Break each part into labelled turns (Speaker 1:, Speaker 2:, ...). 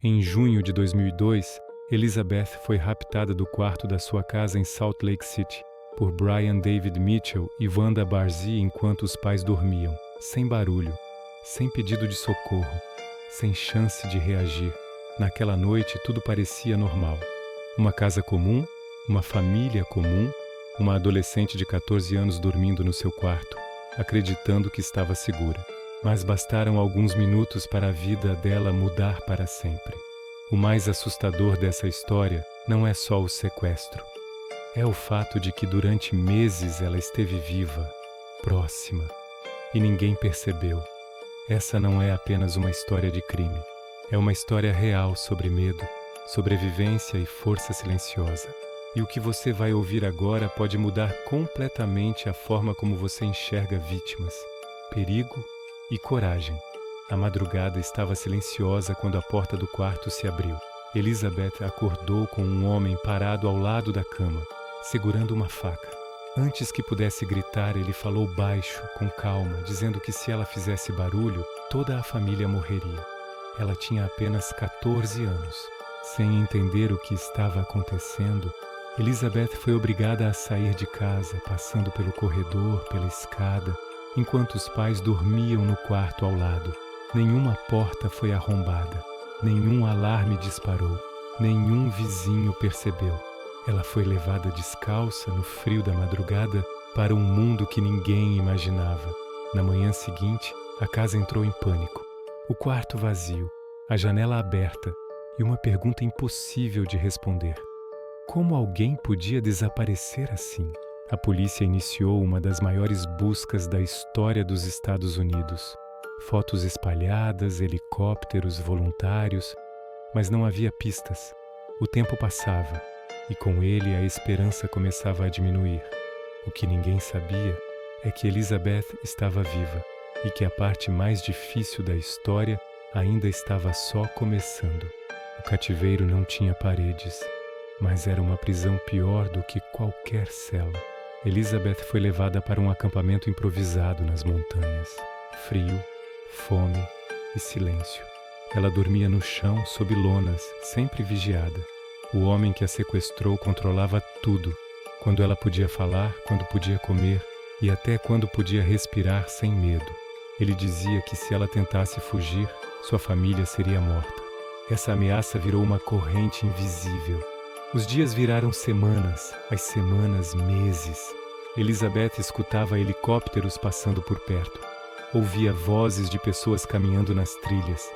Speaker 1: Em junho de 2002, Elizabeth foi raptada do quarto da sua casa em Salt Lake City por Brian David Mitchell e Wanda Barzee enquanto os pais dormiam, sem barulho, sem pedido de socorro, sem chance de reagir. Naquela noite tudo parecia normal. Uma casa comum, uma família comum, uma adolescente de 14 anos dormindo no seu quarto, acreditando que estava segura. Mas bastaram alguns minutos para a vida dela mudar para sempre. O mais assustador dessa história não é só o sequestro. É o fato de que durante meses ela esteve viva, próxima, e ninguém percebeu. Essa não é apenas uma história de crime. É uma história real sobre medo, sobrevivência e força silenciosa. E o que você vai ouvir agora pode mudar completamente a forma como você enxerga vítimas, perigo e coragem. A madrugada estava silenciosa quando a porta do quarto se abriu. Elizabeth acordou com um homem parado ao lado da cama, segurando uma faca. Antes que pudesse gritar, ele falou baixo, com calma, dizendo que se ela fizesse barulho, toda a família morreria. Ela tinha apenas 14 anos. Sem entender o que estava acontecendo, Elizabeth foi obrigada a sair de casa, passando pelo corredor, pela escada, enquanto os pais dormiam no quarto ao lado. Nenhuma porta foi arrombada, nenhum alarme disparou, nenhum vizinho percebeu. Ela foi levada descalça no frio da madrugada para um mundo que ninguém imaginava. Na manhã seguinte, a casa entrou em pânico. O quarto vazio, a janela aberta e uma pergunta impossível de responder. Como alguém podia desaparecer assim? A polícia iniciou uma das maiores buscas da história dos Estados Unidos. Fotos espalhadas, helicópteros, voluntários, mas não havia pistas. O tempo passava, e com ele a esperança começava a diminuir. O que ninguém sabia é que Elizabeth estava viva e que a parte mais difícil da história ainda estava só começando. O cativeiro não tinha paredes, mas era uma prisão pior do que qualquer cela. Elizabeth foi levada para um acampamento improvisado nas montanhas. Frio, fome e silêncio. Ela dormia no chão sob lonas, sempre vigiada. O homem que a sequestrou controlava tudo. Quando ela podia falar, quando podia comer e até quando podia respirar sem medo. Ele dizia que se ela tentasse fugir, sua família seria morta. Essa ameaça virou uma corrente invisível. Os dias viraram semanas, as semanas meses. Elizabeth escutava helicópteros passando por perto. Ouvia vozes de pessoas caminhando nas trilhas.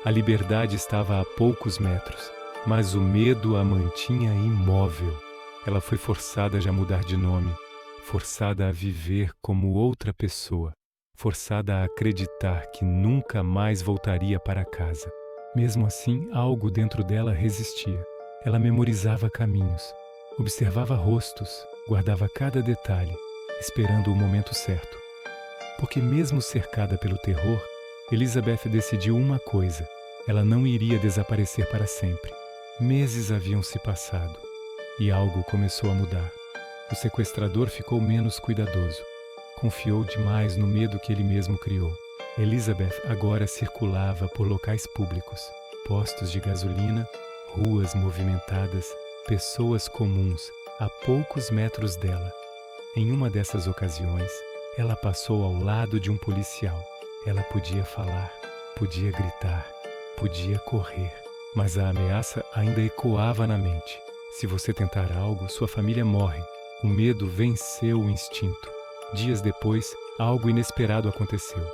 Speaker 1: A liberdade estava a poucos metros, mas o medo a mantinha imóvel. Ela foi forçada a mudar de nome, forçada a viver como outra pessoa, forçada a acreditar que nunca mais voltaria para casa. Mesmo assim, algo dentro dela resistia. Ela memorizava caminhos, observava rostos, guardava cada detalhe, esperando o momento certo. Porque mesmo cercada pelo terror, Elizabeth decidiu uma coisa: ela não iria desaparecer para sempre. Meses haviam se passado e algo começou a mudar. O sequestrador ficou menos cuidadoso. Confiou demais no medo que ele mesmo criou. Elizabeth agora circulava por locais públicos, postos de gasolina, ruas movimentadas, pessoas comuns, a poucos metros dela. Em uma dessas ocasiões, ela passou ao lado de um policial. Ela podia falar, podia gritar, podia correr, mas a ameaça ainda ecoava na mente. Se você tentar algo, sua família morre. O medo venceu o instinto. Dias depois, algo inesperado aconteceu.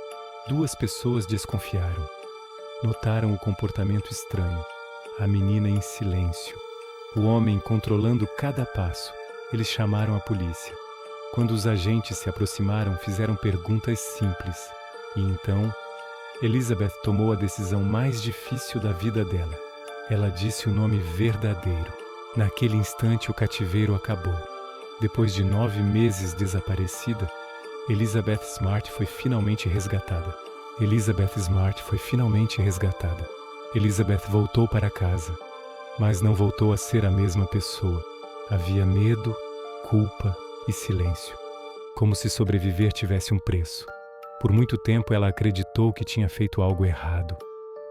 Speaker 1: Duas pessoas desconfiaram. Notaram o comportamento estranho. A menina em silêncio. O homem controlando cada passo. Eles chamaram a polícia. Quando os agentes se aproximaram, fizeram perguntas simples. E então, Elizabeth tomou a decisão mais difícil da vida dela. Ela disse o nome verdadeiro. Naquele instante, o cativeiro acabou. Depois de 9 meses desaparecida, Elizabeth Smart foi finalmente resgatada. Elizabeth Smart foi finalmente resgatada. Elizabeth voltou para casa, mas não voltou a ser a mesma pessoa. Havia medo, culpa e silêncio, como se sobreviver tivesse um preço. Por muito tempo ela acreditou que tinha feito algo errado,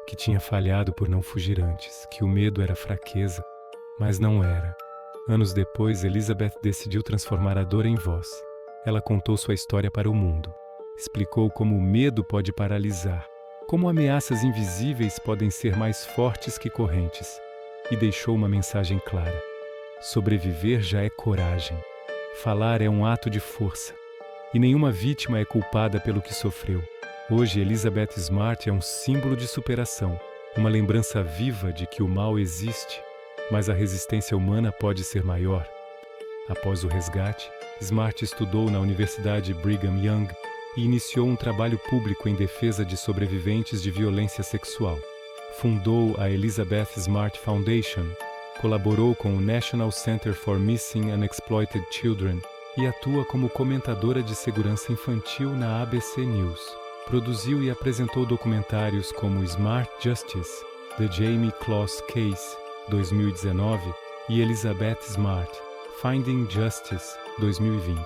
Speaker 1: que tinha falhado por não fugir antes, que o medo era fraqueza, mas não era. Anos depois, Elizabeth decidiu transformar a dor em voz. Ela contou sua história para o mundo. Explicou como o medo pode paralisar, como ameaças invisíveis podem ser mais fortes que correntes, e deixou uma mensagem clara. Sobreviver já é coragem. Falar é um ato de força. E nenhuma vítima é culpada pelo que sofreu. Hoje, Elizabeth Smart é um símbolo de superação, uma lembrança viva de que o mal existe, mas a resistência humana pode ser maior. Após o resgate, Smart estudou na Universidade Brigham Young e iniciou um trabalho público em defesa de sobreviventes de violência sexual. Fundou a Elizabeth Smart Foundation, colaborou com o National Center for Missing and Exploited Children e atua como comentadora de segurança infantil na ABC News. Produziu e apresentou documentários como Smart Justice, The Jamie Closs Case, 2019, e Elizabeth Smart, Finding Justice, 2020.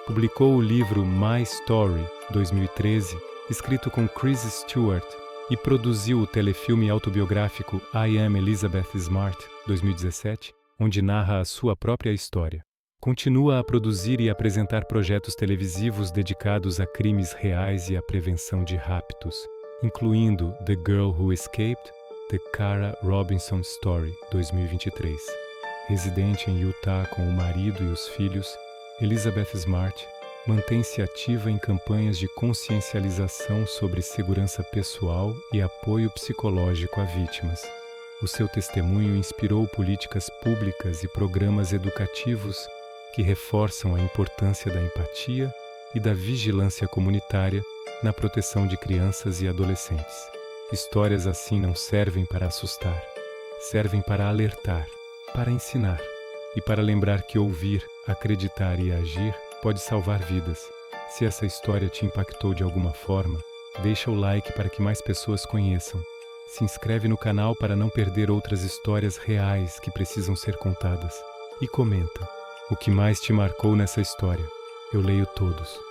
Speaker 1: Publicou o livro My Story, 2013, escrito com Chris Stewart, e produziu o telefilme autobiográfico I Am Elizabeth Smart, 2017, onde narra a sua própria história. Continua a produzir e apresentar projetos televisivos dedicados a crimes reais e à prevenção de raptos, incluindo The Girl Who Escaped, The Cara Robinson Story, 2023. Residente em Utah com o marido e os filhos, Elizabeth Smart mantém-se ativa em campanhas de consciencialização sobre segurança pessoal e apoio psicológico a vítimas. O seu testemunho inspirou políticas públicas e programas educativos que reforçam a importância da empatia e da vigilância comunitária na proteção de crianças e adolescentes. Histórias assim não servem para assustar, servem para alertar, para ensinar e para lembrar que ouvir, acreditar e agir pode salvar vidas. Se essa história te impactou de alguma forma, deixa o like para que mais pessoas conheçam. Se inscreve no canal para não perder outras histórias reais que precisam ser contadas. E comenta. O que mais te marcou nessa história? Eu leio todos.